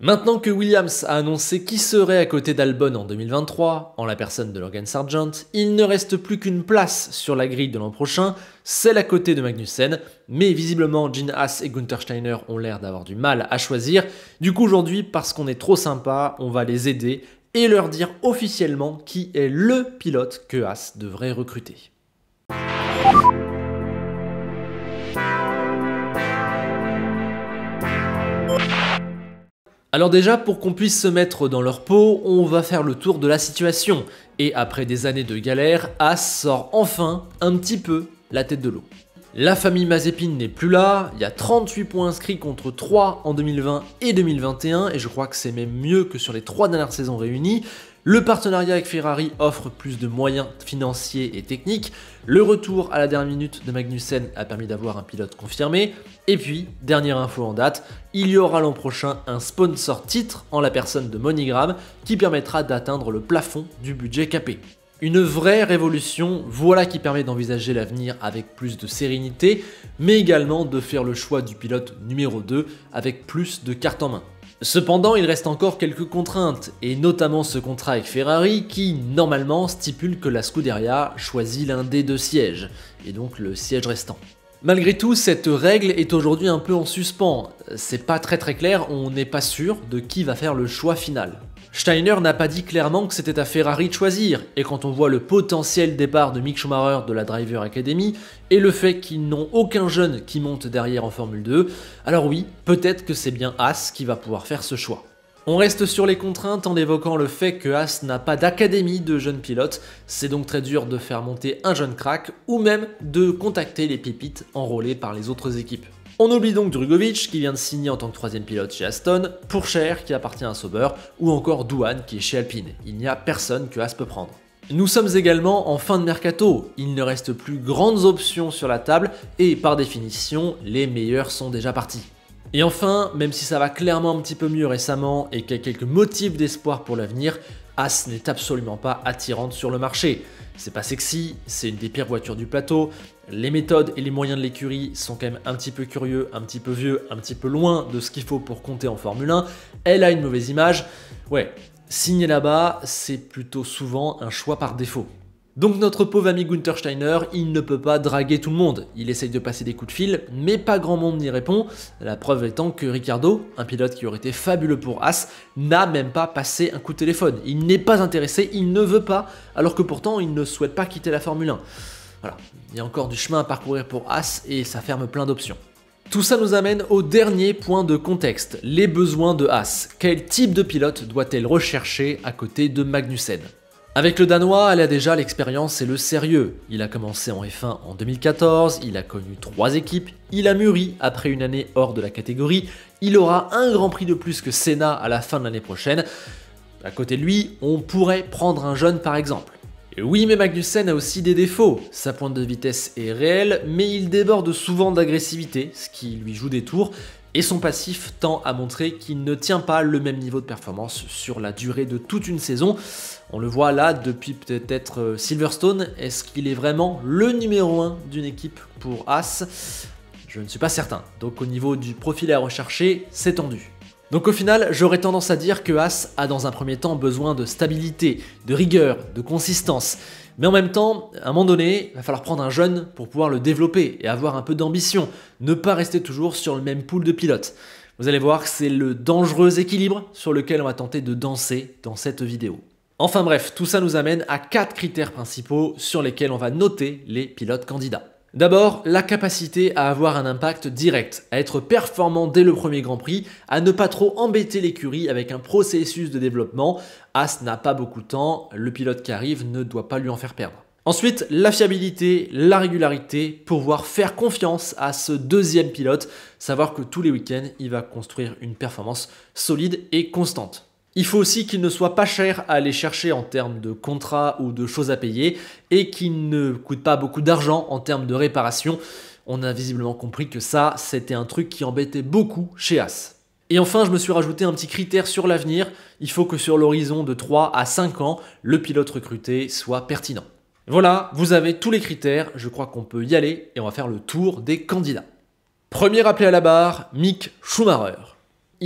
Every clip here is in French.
Maintenant que Williams a annoncé qui serait à côté d'Albon en 2023, en la personne de Logan Sargent, il ne reste plus qu'une place sur la grille de l'an prochain, celle à côté de Magnussen, mais visiblement Gene Haas et Günther Steiner ont l'air d'avoir du mal à choisir. Du coup aujourd'hui, parce qu'on est trop sympa, on va les aider et leur dire officiellement qui est le pilote que Haas devrait recruter. Alors déjà, pour qu'on puisse se mettre dans leur peau, on va faire le tour de la situation. Et après des années de galère, Haas sort enfin un petit peu la tête de l'eau. La famille Mazepin n'est plus là, il y a 38 points inscrits contre 3 en 2020 et 2021, et je crois que c'est même mieux que sur les 3 dernières saisons réunies. Le partenariat avec Ferrari offre plus de moyens financiers et techniques. Le retour à la dernière minute de Magnussen a permis d'avoir un pilote confirmé. Et puis, dernière info en date, il y aura l'an prochain un sponsor titre en la personne de MoneyGram qui permettra d'atteindre le plafond du budget capé. Une vraie révolution, voilà qui permet d'envisager l'avenir avec plus de sérénité, mais également de faire le choix du pilote numéro 2 avec plus de cartes en main. Cependant, il reste encore quelques contraintes, et notamment ce contrat avec Ferrari qui, normalement, stipule que la Scuderia choisit l'un des 2 sièges, et donc le siège restant. Malgré tout, cette règle est aujourd'hui un peu en suspens. C'est pas très clair, on n'est pas sûr de qui va faire le choix final. Steiner n'a pas dit clairement que c'était à Ferrari de choisir, et quand on voit le potentiel départ de Mick Schumacher de la Driver Academy, et le fait qu'ils n'ont aucun jeune qui monte derrière en Formule 2, alors oui, peut-être que c'est bien Haas qui va pouvoir faire ce choix. On reste sur les contraintes en évoquant le fait que Haas n'a pas d'académie de jeunes pilotes, c'est donc très dur de faire monter un jeune crack, ou même de contacter les pépites enrôlées par les autres équipes. On oublie donc Drugovich qui vient de signer en tant que 3ème pilote chez Aston, Pourchaire qui appartient à Sauber, ou encore Douane qui est chez Alpine. Il n'y a personne que Haas peut prendre. Nous sommes également en fin de mercato, il ne reste plus grandes options sur la table, et par définition, les meilleurs sont déjà partis. Et enfin, même si ça va clairement un petit peu mieux récemment et qu'il y a quelques motifs d'espoir pour l'avenir, Haas n'est absolument pas attirante sur le marché. C'est pas sexy, c'est une des pires voitures du plateau, les méthodes et les moyens de l'écurie sont quand même un petit peu curieux, un petit peu vieux, un petit peu loin de ce qu'il faut pour compter en Formule 1, elle a une mauvaise image, ouais, signer là-bas, c'est plutôt souvent un choix par défaut. Donc notre pauvre ami Günther Steiner, il ne peut pas draguer tout le monde. Il essaye de passer des coups de fil, mais pas grand monde n'y répond. La preuve étant que Ricciardo, un pilote qui aurait été fabuleux pour Haas, n'a même pas passé un coup de téléphone. Il n'est pas intéressé, il ne veut pas, alors que pourtant il ne souhaite pas quitter la Formule 1. Voilà, il y a encore du chemin à parcourir pour Haas et ça ferme plein d'options. Tout ça nous amène au dernier point de contexte, les besoins de Haas. Quel type de pilote doit-elle rechercher à côté de Magnussen ? Avec le Danois, elle a déjà l'expérience et le sérieux. Il a commencé en F1 en 2014, il a connu 3 équipes, il a mûri après une année hors de la catégorie, il aura un grand prix de plus que Senna à la fin de l'année prochaine. À côté de lui, on pourrait prendre un jeune par exemple. Et oui, mais Magnussen a aussi des défauts. Sa pointe de vitesse est réelle, mais il déborde souvent d'agressivité, ce qui lui joue des tours, et son passif tend à montrer qu'il ne tient pas le même niveau de performance sur la durée de toute une saison. On le voit là depuis peut-être Silverstone, est-ce qu'il est vraiment le numéro 1 d'une équipe pour Haas? Je ne suis pas certain, donc au niveau du profil à rechercher, c'est tendu. Donc au final, j'aurais tendance à dire que Haas a dans un premier temps besoin de stabilité, de rigueur, de consistance. Mais en même temps, à un moment donné, il va falloir prendre un jeune pour pouvoir le développer et avoir un peu d'ambition, ne pas rester toujours sur le même pool de pilotes. Vous allez voir que c'est le dangereux équilibre sur lequel on va tenter de danser dans cette vidéo. Enfin bref, tout ça nous amène à 4 critères principaux sur lesquels on va noter les pilotes candidats. D'abord, la capacité à avoir un impact direct, à être performant dès le premier Grand Prix, à ne pas trop embêter l'écurie avec un processus de développement. Haas n'a pas beaucoup de temps, le pilote qui arrive ne doit pas lui en faire perdre. Ensuite, la fiabilité, la régularité, pour pouvoir faire confiance à ce deuxième pilote, savoir que tous les week-ends, il va construire une performance solide et constante. Il faut aussi qu'il ne soit pas cher à aller chercher en termes de contrat ou de choses à payer et qu'il ne coûte pas beaucoup d'argent en termes de réparation. On a visiblement compris que ça, c'était un truc qui embêtait beaucoup chez Haas. Et enfin, je me suis rajouté un petit critère sur l'avenir. Il faut que sur l'horizon de 3 à 5 ans, le pilote recruté soit pertinent. Voilà, vous avez tous les critères, je crois qu'on peut y aller et on va faire le tour des candidats. Premier appelé à la barre, Mick Schumacher.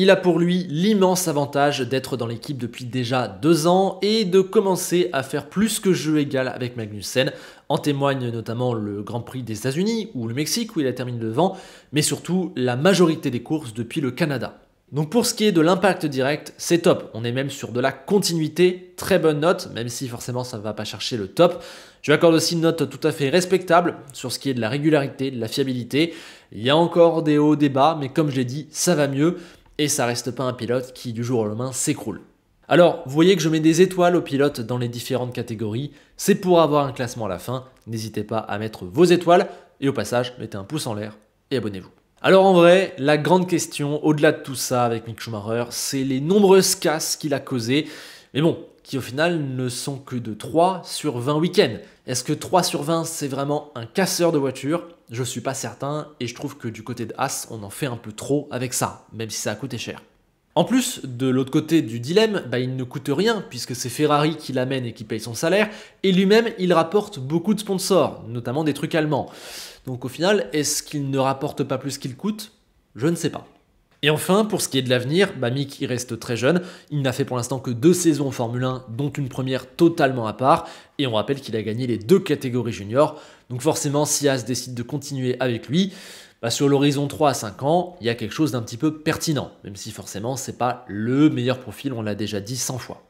Il a pour lui l'immense avantage d'être dans l'équipe depuis déjà 2 ans et de commencer à faire plus que jeu égal avec Magnussen. En témoigne notamment le Grand Prix des États-Unis ou le Mexique où il a terminé devant, mais surtout la majorité des courses depuis le Canada. Donc pour ce qui est de l'impact direct, c'est top. On est même sur de la continuité, très bonne note, même si forcément ça ne va pas chercher le top. Je lui accorde aussi une note tout à fait respectable sur ce qui est de la régularité, de la fiabilité. Il y a encore des hauts, des bas, mais comme je l'ai dit, ça va mieux et ça reste pas un pilote qui du jour au lendemain s'écroule. Alors, vous voyez que je mets des étoiles aux pilotes dans les différentes catégories, c'est pour avoir un classement à la fin. N'hésitez pas à mettre vos étoiles et au passage, mettez un pouce en l'air et abonnez-vous. Alors en vrai, la grande question, au-delà de tout ça avec Mick Schumacher, c'est les nombreuses casses qu'il a causées, mais bon, qui au final ne sont que de 3 sur 20 week-ends. Est-ce que 3 sur 20 c'est vraiment un casseur de voiture? Je suis pas certain et je trouve que du côté de Haas, on en fait un peu trop avec ça, même si ça a coûté cher. En plus, de l'autre côté du dilemme, il ne coûte rien puisque c'est Ferrari qui l'amène et qui paye son salaire, et lui-même il rapporte beaucoup de sponsors, notamment des trucs allemands. Donc au final, est-ce qu'il ne rapporte pas plus qu'il coûte? Je ne sais pas. Et enfin, pour ce qui est de l'avenir, Mick il reste très jeune, il n'a fait pour l'instant que 2 saisons en Formule 1, dont une première totalement à part, et on rappelle qu'il a gagné les 2 catégories juniors, donc forcément si Haas décide de continuer avec lui, sur l'horizon 3 à 5 ans, il y a quelque chose d'un petit peu pertinent, même si forcément c'est pas le meilleur profil, on l'a déjà dit 100 fois.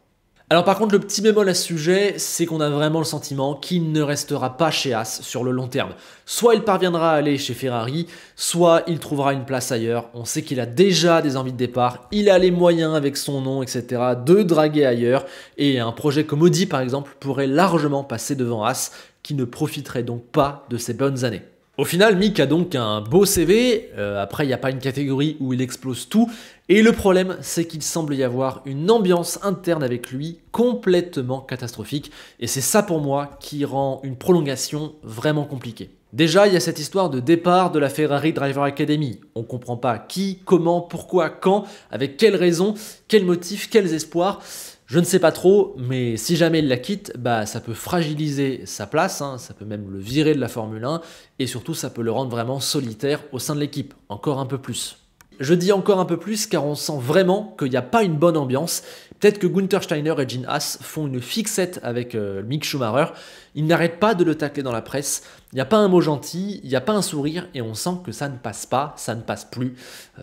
Alors par contre, le petit bémol à ce sujet, c'est qu'on a vraiment le sentiment qu'il ne restera pas chez Haas sur le long terme. Soit il parviendra à aller chez Ferrari, soit il trouvera une place ailleurs. On sait qu'il a déjà des envies de départ, il a les moyens avec son nom, etc. de draguer ailleurs, et un projet comme Audi par exemple pourrait largement passer devant Haas, qui ne profiterait donc pas de ses bonnes années. Au final, Mick a donc un beau CV, après il n'y a pas une catégorie où il explose tout, et le problème c'est qu'il semble y avoir une ambiance interne avec lui complètement catastrophique, et c'est ça pour moi qui rend une prolongation vraiment compliquée. Déjà, il y a cette histoire de départ de la Ferrari Driver Academy. On comprend pas qui, comment, pourquoi, quand, avec quelles raisons, quels motifs, quels espoirs. Je ne sais pas trop, mais si jamais il la quitte, ça peut fragiliser sa place, ça peut même le virer de la Formule 1, et surtout ça peut le rendre vraiment solitaire au sein de l'équipe, encore un peu plus. Je dis encore un peu plus car on sent vraiment qu'il n'y a pas une bonne ambiance. Peut-être que Günther Steiner et Gene Haas font une fixette avec Mick Schumacher. Ils n'arrêtent pas de le tacler dans la presse. Il n'y a pas un mot gentil, il n'y a pas un sourire et on sent que ça ne passe pas, ça ne passe plus.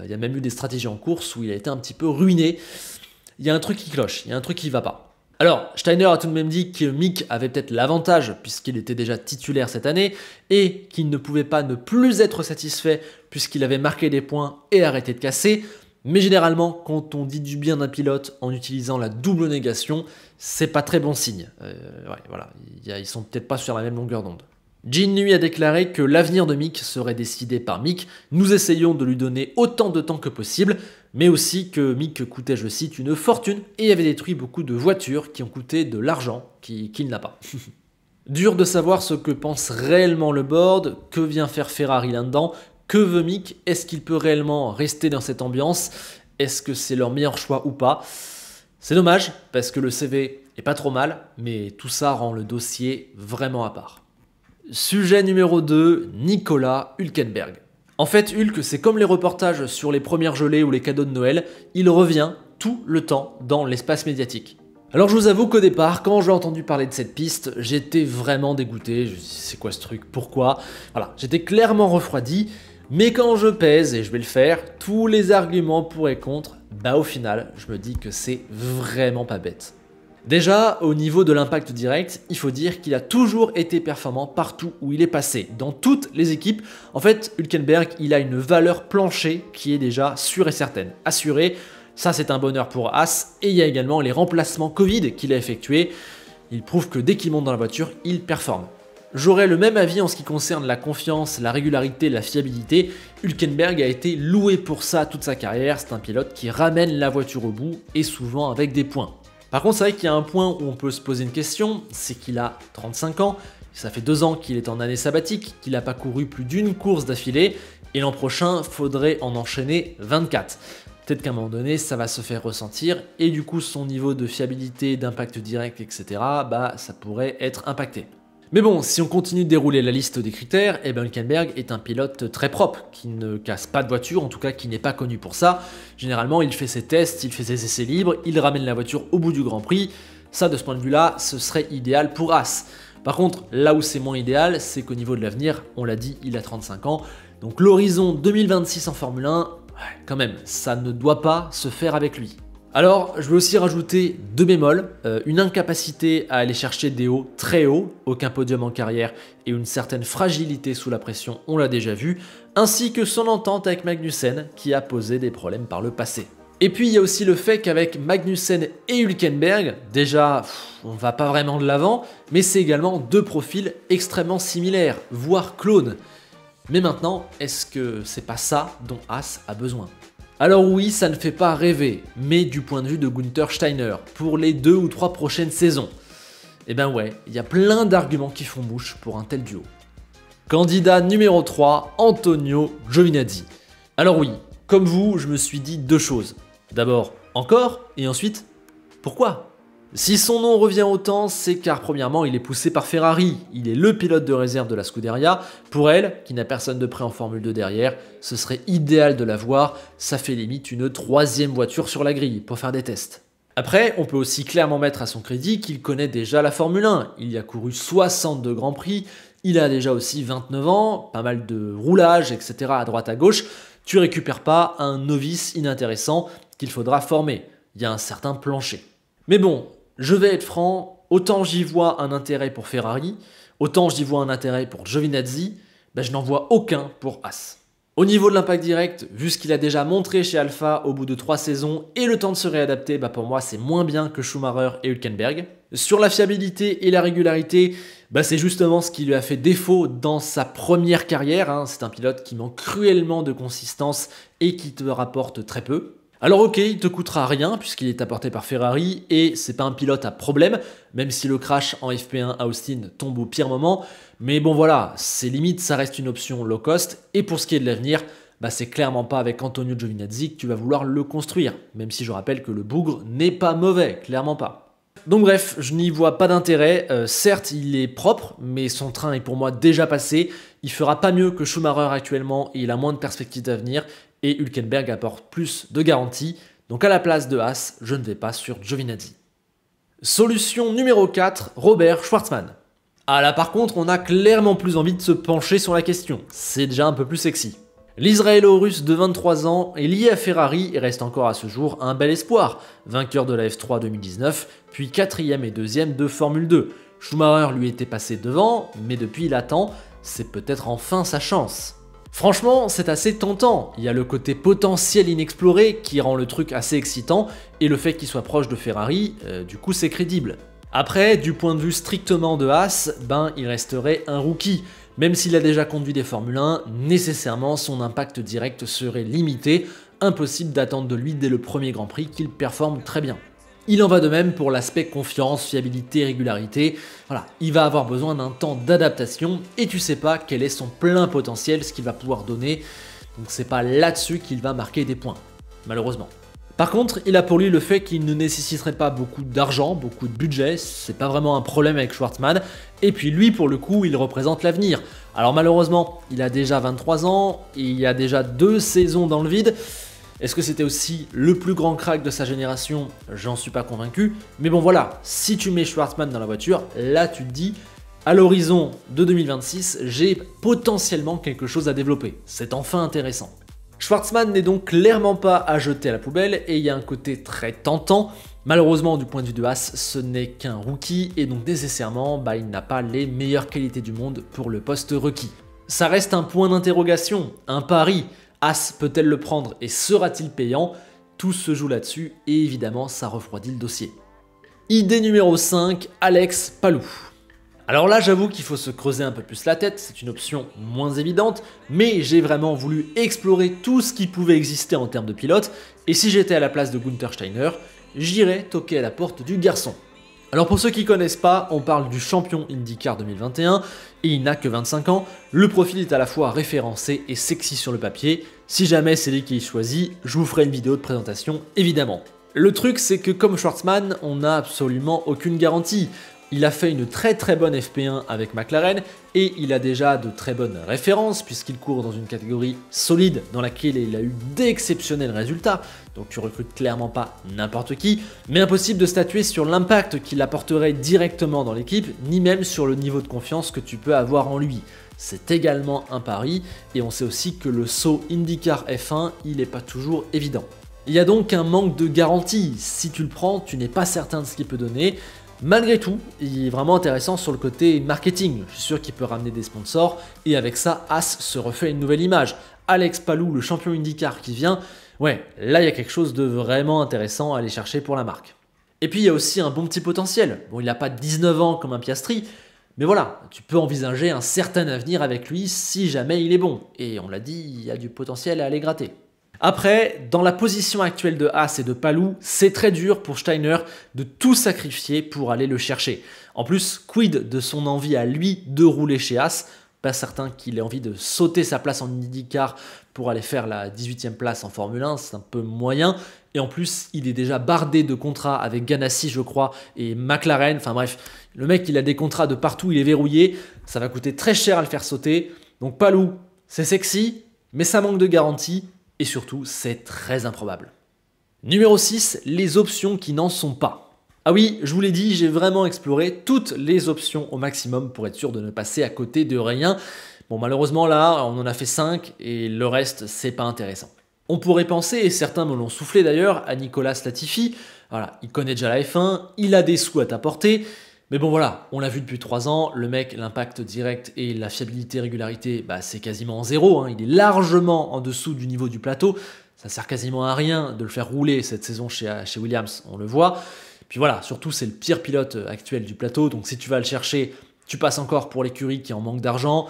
Il y a même eu des stratégies en course où il a été un petit peu ruiné. Il y a un truc qui cloche, il y a un truc qui va pas. Alors, Steiner a tout de même dit que Mick avait peut-être l'avantage, puisqu'il était déjà titulaire cette année, et qu'il ne pouvait pas ne plus être satisfait, puisqu'il avait marqué des points et arrêté de casser. Mais généralement, quand on dit du bien d'un pilote en utilisant la double négation, c'est pas très bon signe. Voilà, ils sont peut-être pas sur la même longueur d'onde. Gene, lui, a déclaré que l'avenir de Mick serait décidé par Mick. Nous essayons de lui donner autant de temps que possible, mais aussi que Mick coûtait, je cite, une fortune et avait détruit beaucoup de voitures qui ont coûté de l'argent qu'il n'a pas. Dur de savoir ce que pense réellement le board, que vient faire Ferrari là-dedans, que veut Mick, est-ce qu'il peut réellement rester dans cette ambiance, est-ce que c'est leur meilleur choix ou pas. C'est dommage, parce que le CV est pas trop mal, mais tout ça rend le dossier vraiment à part. Sujet numéro 2, Nicolas Hülkenberg. En fait, Hulk, c'est comme les reportages sur les premières gelées ou les cadeaux de Noël, il revient tout le temps dans l'espace médiatique. Alors je vous avoue qu'au départ, quand j'ai entendu parler de cette piste, j'étais vraiment dégoûté, je me suis dit c'est quoi ce truc, pourquoi? Voilà, j'étais clairement refroidi, mais quand je pèse, et je vais le faire, tous les arguments pour et contre, au final, je me dis que c'est vraiment pas bête. Déjà, au niveau de l'impact direct, il faut dire qu'il a toujours été performant partout où il est passé, dans toutes les équipes. En fait, Hülkenberg, il a une valeur plancher qui est déjà sûre et certaine, assurée. Ça, c'est un bonheur pour Haas. Et il y a également les remplacements Covid qu'il a effectués. Il prouve que dès qu'il monte dans la voiture, il performe. J'aurais le même avis en ce qui concerne la confiance, la régularité, la fiabilité. Hülkenberg a été loué pour ça toute sa carrière. C'est un pilote qui ramène la voiture au bout et souvent avec des points. Par contre, c'est vrai qu'il y a un point où on peut se poser une question, c'est qu'il a 35 ans, ça fait 2 ans qu'il est en année sabbatique, qu'il n'a pas couru plus d'une course d'affilée, et l'an prochain, faudrait en enchaîner 24. Peut-être qu'à un moment donné, ça va se faire ressentir, et du coup, son niveau de fiabilité, d'impact direct, etc., ça pourrait être impacté. Mais bon, si on continue de dérouler la liste des critères, eh ben Hülkenberg est un pilote très propre, qui ne casse pas de voiture, en tout cas qui n'est pas connu pour ça. Généralement, il fait ses tests, il fait ses essais libres, il ramène la voiture au bout du Grand Prix. Ça, de ce point de vue-là, ce serait idéal pour Haas. Par contre, là où c'est moins idéal, c'est qu'au niveau de l'avenir, on l'a dit, il a 35 ans. Donc l'horizon 2026 en Formule 1, quand même, ça ne doit pas se faire avec lui. Alors, je vais aussi rajouter 2 bémols, une incapacité à aller chercher des hauts très hauts, aucun podium en carrière et une certaine fragilité sous la pression, on l'a déjà vu, ainsi que son entente avec Magnussen qui a posé des problèmes par le passé. Et puis il y a aussi le fait qu'avec Magnussen et Hülkenberg, déjà on va pas vraiment de l'avant, mais c'est également 2 profils extrêmement similaires, voire clones. Mais maintenant, est-ce que c'est pas ça dont Haas a besoin ? Alors oui, ça ne fait pas rêver, mais du point de vue de Günther Steiner, pour les 2 ou 3 prochaines saisons, eh ben ouais, il y a plein d'arguments qui font bouche pour un tel duo. Candidat numéro 3, Antonio Giovinazzi. Alors oui, comme vous, je me suis dit 2 choses. D'abord, encore, et ensuite, pourquoi ? Si son nom revient autant, c'est car premièrement, il est poussé par Ferrari. Il est le pilote de réserve de la Scuderia. Pour elle, qui n'a personne de prêt en Formule 2 derrière, ce serait idéal de l'avoir. Ça fait limite une 3e voiture sur la grille pour faire des tests. Après, on peut aussi clairement mettre à son crédit qu'il connaît déjà la Formule 1. Il y a couru 62 Grands Prix. Il a déjà aussi 29 ans, pas mal de roulage, etc. à droite à gauche. Tu récupères pas un novice inintéressant qu'il faudra former. Il y a un certain plancher. Mais bon, je vais être franc, autant j'y vois un intérêt pour Ferrari, autant j'y vois un intérêt pour Giovinazzi, je n'en vois aucun pour Haas. Au niveau de l'impact direct, vu ce qu'il a déjà montré chez Alpha au bout de 3 saisons et le temps de se réadapter, pour moi c'est moins bien que Schumacher et Hülkenberg. Sur la fiabilité et la régularité, c'est justement ce qui lui a fait défaut dans sa première carrière. C'est un pilote qui manque cruellement de consistance et qui te rapporte très peu. Alors ok, il te coûtera rien puisqu'il est apporté par Ferrari et c'est pas un pilote à problème, même si le crash en FP1 à Austin tombe au pire moment. Mais bon voilà, c'est limite, ça reste une option low cost. Et pour ce qui est de l'avenir, c'est clairement pas avec Antonio Giovinazzi que tu vas vouloir le construire. Même si je rappelle que le bougre n'est pas mauvais, clairement pas. Donc bref, je n'y vois pas d'intérêt. Certes, il est propre, mais son train est pour moi déjà passé. Il fera pas mieux que Schumacher actuellement et il a moins de perspectives d'avenir. Et Hülkenberg apporte plus de garanties. Donc à la place de Haas, je ne vais pas sur Giovinazzi. Solution numéro 4, Robert Schwartzman. Ah là par contre, on a clairement plus envie de se pencher sur la question. C'est déjà un peu plus sexy. L'Israélo-Russe de 23 ans est lié à Ferrari et reste encore à ce jour un bel espoir. Vainqueur de la F3 2019, puis 4e et 2e de Formule 2. Schumacher lui était passé devant, mais depuis il attend, c'est peut-être enfin sa chance. Franchement, c'est assez tentant. Il y a le côté potentiel inexploré qui rend le truc assez excitant, et le fait qu'il soit proche de Ferrari, du coup c'est crédible. Après, du point de vue strictement de Haas, il resterait un rookie. Même s'il a déjà conduit des Formule 1, nécessairement son impact direct serait limité, impossible d'attendre de lui dès le premier Grand Prix qu'il performe très bien. Il en va de même pour l'aspect confiance, fiabilité, régularité. Voilà, il va avoir besoin d'un temps d'adaptation et tu sais pas quel est son plein potentiel, ce qu'il va pouvoir donner. Donc c'est pas là-dessus qu'il va marquer des points, malheureusement. Par contre, il a pour lui le fait qu'il ne nécessiterait pas beaucoup d'argent, beaucoup de budget, c'est pas vraiment un problème avec Schwartzman, et puis lui pour le coup, il représente l'avenir. Alors malheureusement, il a déjà 23 ans, et il y a déjà 2 saisons dans le vide. Est-ce que c'était aussi le plus grand crack de sa génération? J'en suis pas convaincu, mais bon voilà, si tu mets Schwartzman dans la voiture, là tu te dis, à l'horizon de 2026, j'ai potentiellement quelque chose à développer, c'est enfin intéressant. Schwartzman n'est donc clairement pas à jeter à la poubelle et il y a un côté très tentant. Malheureusement, du point de vue de Haas, ce n'est qu'un rookie et donc nécessairement, il n'a pas les meilleures qualités du monde pour le poste requis. Ça reste un point d'interrogation, un pari. Haas peut-elle le prendre et sera-t-il payant? Tout se joue là-dessus et évidemment, ça refroidit le dossier. Idée numéro 5, Alex Palou. Alors là, j'avoue qu'il faut se creuser un peu plus la tête, c'est une option moins évidente, mais j'ai vraiment voulu explorer tout ce qui pouvait exister en termes de pilote, et si j'étais à la place de Günther Steiner, j'irais toquer à la porte du garçon. Alors pour ceux qui connaissent pas, on parle du champion IndyCar 2021, et il n'a que 25 ans, le profil est à la fois référencé et sexy sur le papier, si jamais c'est lui qui est choisi, je vous ferai une vidéo de présentation évidemment. Le truc c'est que comme Schwartzman, on n'a absolument aucune garantie. Il a fait une très bonne FP1 avec McLaren et il a déjà de très bonnes références puisqu'il court dans une catégorie solide dans laquelle il a eu d'exceptionnels résultats, donc tu recrutes clairement pas n'importe qui, mais impossible de statuer sur l'impact qu'il apporterait directement dans l'équipe, ni même sur le niveau de confiance que tu peux avoir en lui. C'est également un pari et on sait aussi que le saut IndyCar F1, il n'est pas toujours évident. Il y a donc un manque de garantie, si tu le prends, tu n'es pas certain de ce qu'il peut donner. Malgré tout, il est vraiment intéressant sur le côté marketing. Je suis sûr qu'il peut ramener des sponsors et avec ça, Haas se refait une nouvelle image. Alex Palou, le champion IndyCar qui vient, ouais, là il y a quelque chose de vraiment intéressant à aller chercher pour la marque. Et puis il y a aussi un bon petit potentiel. Bon, il n'a pas 19 ans comme un Piastri, mais voilà, tu peux envisager un certain avenir avec lui si jamais il est bon. Et on l'a dit, il y a du potentiel à aller gratter. Après, dans la position actuelle de Haas et de Palou, c'est très dur pour Steiner de tout sacrifier pour aller le chercher. En plus, quid de son envie à lui de rouler chez Haas? Pas certain qu'il ait envie de sauter sa place en IndyCar pour aller faire la 18e place en Formule 1, c'est un peu moyen. Et en plus, il est déjà bardé de contrats avec Ganassi, je crois, et McLaren. Enfin bref, le mec, il a des contrats de partout, il est verrouillé. Ça va coûter très cher à le faire sauter. Donc Palou, c'est sexy, mais ça manque de garantie. Et surtout, c'est très improbable. Numéro 6, les options qui n'en sont pas. Ah oui, je vous l'ai dit, j'ai vraiment exploré toutes les options au maximum pour être sûr de ne passer à côté de rien. Bon, malheureusement là, on en a fait 5 et le reste, c'est pas intéressant. On pourrait penser, et certains me l'ont soufflé d'ailleurs, à Nicolas Latifi. Voilà, il connaît déjà la F1, il a des sous à t'apporter. Mais bon voilà, on l'a vu depuis 3 ans, le mec, l'impact direct et la fiabilité, régularité, bah, c'est quasiment zéro, hein. Il est largement en dessous du niveau du plateau, ça sert quasiment à rien de le faire rouler cette saison chez Williams, on le voit. Puis voilà, surtout c'est le pire pilote actuel du plateau, donc si tu vas le chercher, tu passes encore pour l'écurie qui en manque d'argent.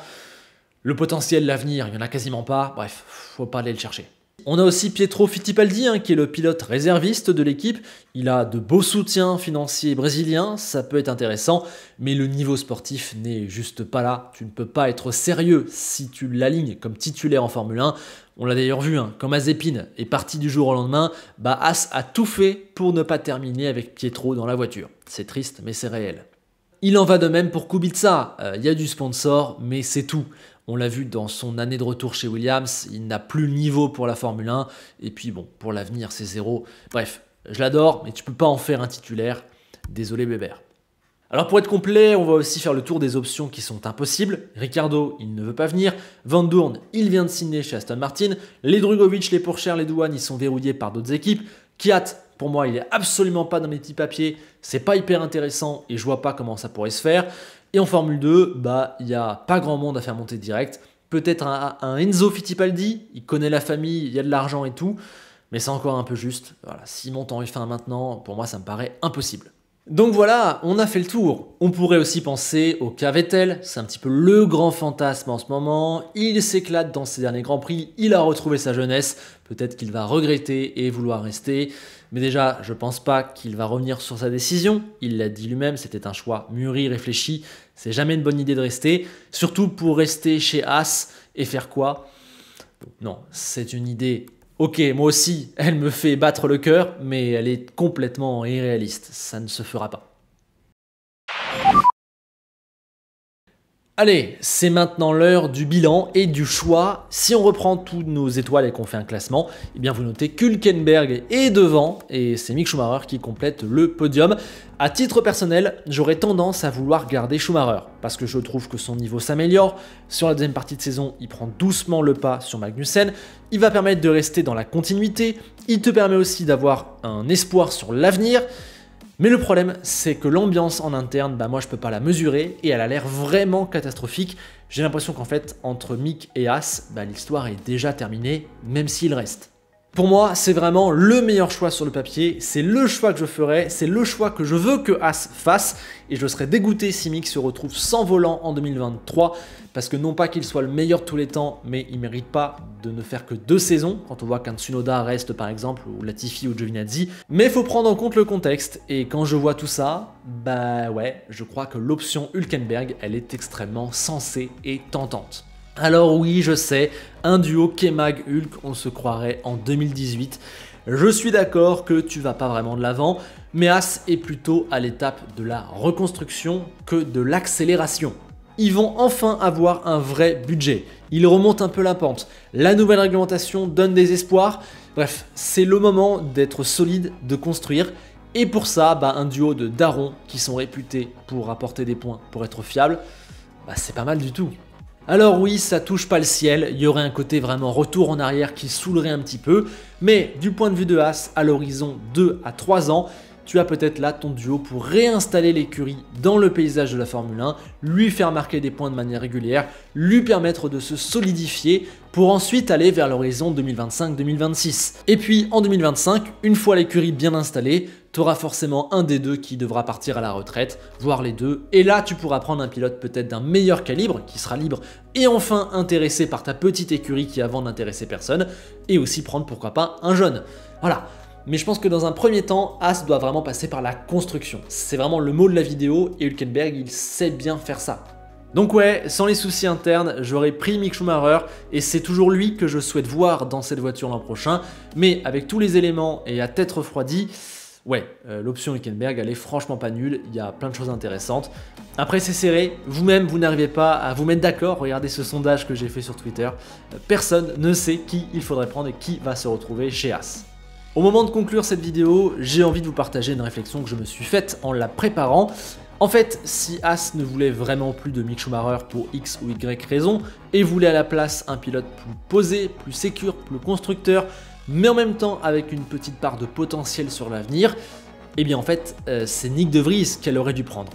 Le potentiel, l'avenir, il n'y en a quasiment pas, bref, faut pas aller le chercher. On a aussi Pietro Fittipaldi, qui est le pilote réserviste de l'équipe. Il a de beaux soutiens financiers brésiliens, ça peut être intéressant, mais le niveau sportif n'est juste pas là. Tu ne peux pas être sérieux si tu l'alignes comme titulaire en Formule 1. On l'a d'ailleurs vu, hein, quand Mazepin est parti du jour au lendemain, Haas a tout fait pour ne pas terminer avec Pietro dans la voiture. C'est triste, mais c'est réel. Il en va de même pour Kubica. Il y a du sponsor, mais c'est tout. On l'a vu dans son année de retour chez Williams, il n'a plus le niveau pour la Formule 1. Et puis bon, pour l'avenir, c'est zéro. Bref, je l'adore, mais tu peux pas en faire un titulaire. Désolé Bébert. Alors pour être complet, on va aussi faire le tour des options qui sont impossibles. Ricciardo, il ne veut pas venir. Van Doorn, il vient de signer chez Aston Martin. Les Drugovich, les Pourchère, les Douane, ils sont verrouillés par d'autres équipes. Kiat, pour moi, il est absolument pas dans mes petits papiers. C'est pas hyper intéressant et je vois pas comment ça pourrait se faire. Et en Formule 2, il n'y a pas grand monde à faire monter direct. Peut-être un Enzo Fittipaldi, il connaît la famille, il y a de l'argent et tout, mais c'est encore un peu juste. Voilà, s'il monte en F1 maintenant, pour moi ça me paraît impossible. Donc voilà, on a fait le tour. On pourrait aussi penser au cas Vettel, c'est un petit peu le grand fantasme en ce moment. Il s'éclate dans ses derniers Grands Prix, il a retrouvé sa jeunesse. Peut-être qu'il va regretter et vouloir rester. Mais déjà, je pense pas qu'il va revenir sur sa décision. Il l'a dit lui-même, c'était un choix mûri, réfléchi. C'est jamais une bonne idée de rester. Surtout pour rester chez Haas et faire quoi? Non, c'est une idée... Ok, moi aussi, elle me fait battre le cœur, mais elle est complètement irréaliste. Ça ne se fera pas. Allez, c'est maintenant l'heure du bilan et du choix. Si on reprend toutes nos étoiles et qu'on fait un classement, eh bien vous notez qu'Hülkenberg est devant et c'est Mick Schumacher qui complète le podium. À titre personnel, j'aurais tendance à vouloir garder Schumacher parce que je trouve que son niveau s'améliore. Sur la deuxième partie de saison, il prend doucement le pas sur Magnussen. Il va permettre de rester dans la continuité. Il te permet aussi d'avoir un espoir sur l'avenir. Mais le problème, c'est que l'ambiance en interne, moi je peux pas la mesurer et elle a l'air vraiment catastrophique. J'ai l'impression qu'en fait, entre Mick et Haas, l'histoire est déjà terminée, même s'il reste. Pour moi, c'est vraiment le meilleur choix sur le papier, c'est le choix que je ferai, c'est le choix que je veux que Haas fasse, et je serais dégoûté si Mick se retrouve sans volant en 2023, parce que non pas qu'il soit le meilleur de tous les temps, mais il ne mérite pas de ne faire que 2 saisons, quand on voit qu'un Tsunoda reste par exemple, ou Latifi ou Giovinazzi, mais il faut prendre en compte le contexte, et quand je vois tout ça, ouais, je crois que l'option Hülkenberg, elle est extrêmement sensée et tentante. Alors oui, je sais, un duo K-Mag Hulk, on se croirait en 2018. Je suis d'accord que tu vas pas vraiment de l'avant, mais As est plutôt à l'étape de la reconstruction que de l'accélération. Ils vont enfin avoir un vrai budget. Ils remontent un peu la pente. La nouvelle réglementation donne des espoirs. Bref, c'est le moment d'être solide, de construire. Et pour ça, un duo de darons qui sont réputés pour apporter des points, pour être fiables, c'est pas mal du tout. Alors oui, ça touche pas le ciel, il y aurait un côté vraiment retour en arrière qui saoulerait un petit peu, mais du point de vue de As, à l'horizon 2 à 3 ans, tu as peut-être là ton duo pour réinstaller l'écurie dans le paysage de la Formule 1, lui faire marquer des points de manière régulière, lui permettre de se solidifier pour ensuite aller vers l'horizon 2025-2026. Et puis en 2025, une fois l'écurie bien installée, tu auras forcément un des deux qui devra partir à la retraite, voire les deux, et là tu pourras prendre un pilote peut-être d'un meilleur calibre, qui sera libre et enfin intéressé par ta petite écurie qui avant n'intéressait personne, et aussi prendre pourquoi pas un jeune. Voilà. Mais je pense que dans un premier temps, As doit vraiment passer par la construction. C'est vraiment le mot de la vidéo et Hülkenberg, il sait bien faire ça. Donc ouais, sans les soucis internes, j'aurais pris Mick Schumacher et c'est toujours lui que je souhaite voir dans cette voiture l'an prochain. Mais avec tous les éléments et à tête refroidie, ouais, l'option Hülkenberg, elle est franchement pas nulle, il y a plein de choses intéressantes. Après c'est serré, vous-même vous n'arrivez pas à vous mettre d'accord, regardez ce sondage que j'ai fait sur Twitter. Personne ne sait qui il faudrait prendre et qui va se retrouver chez As. Au moment de conclure cette vidéo, j'ai envie de vous partager une réflexion que je me suis faite en la préparant. En fait, si As ne voulait vraiment plus de Mick Schumacher pour X ou Y raison, et voulait à la place un pilote plus posé, plus sécure, plus constructeur, mais en même temps avec une petite part de potentiel sur l'avenir, eh bien en fait, c'est Nyck de Vries qu'elle aurait dû prendre.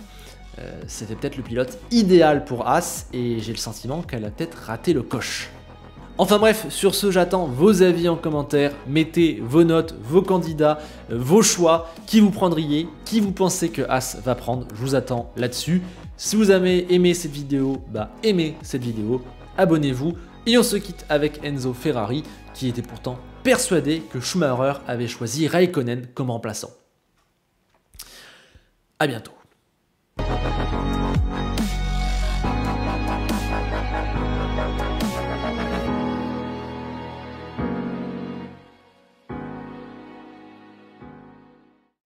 C'était peut-être le pilote idéal pour As, et j'ai le sentiment qu'elle a peut-être raté le coche. Enfin bref, sur ce, j'attends vos avis en commentaire, mettez vos notes, vos candidats, vos choix, qui vous prendriez, qui vous pensez que As va prendre, je vous attends là-dessus. Si vous avez aimé cette vidéo, aimez cette vidéo, abonnez-vous, et on se quitte avec Enzo Ferrari, qui était pourtant persuadé que Schumacher avait choisi Raikkonen comme remplaçant. A bientôt.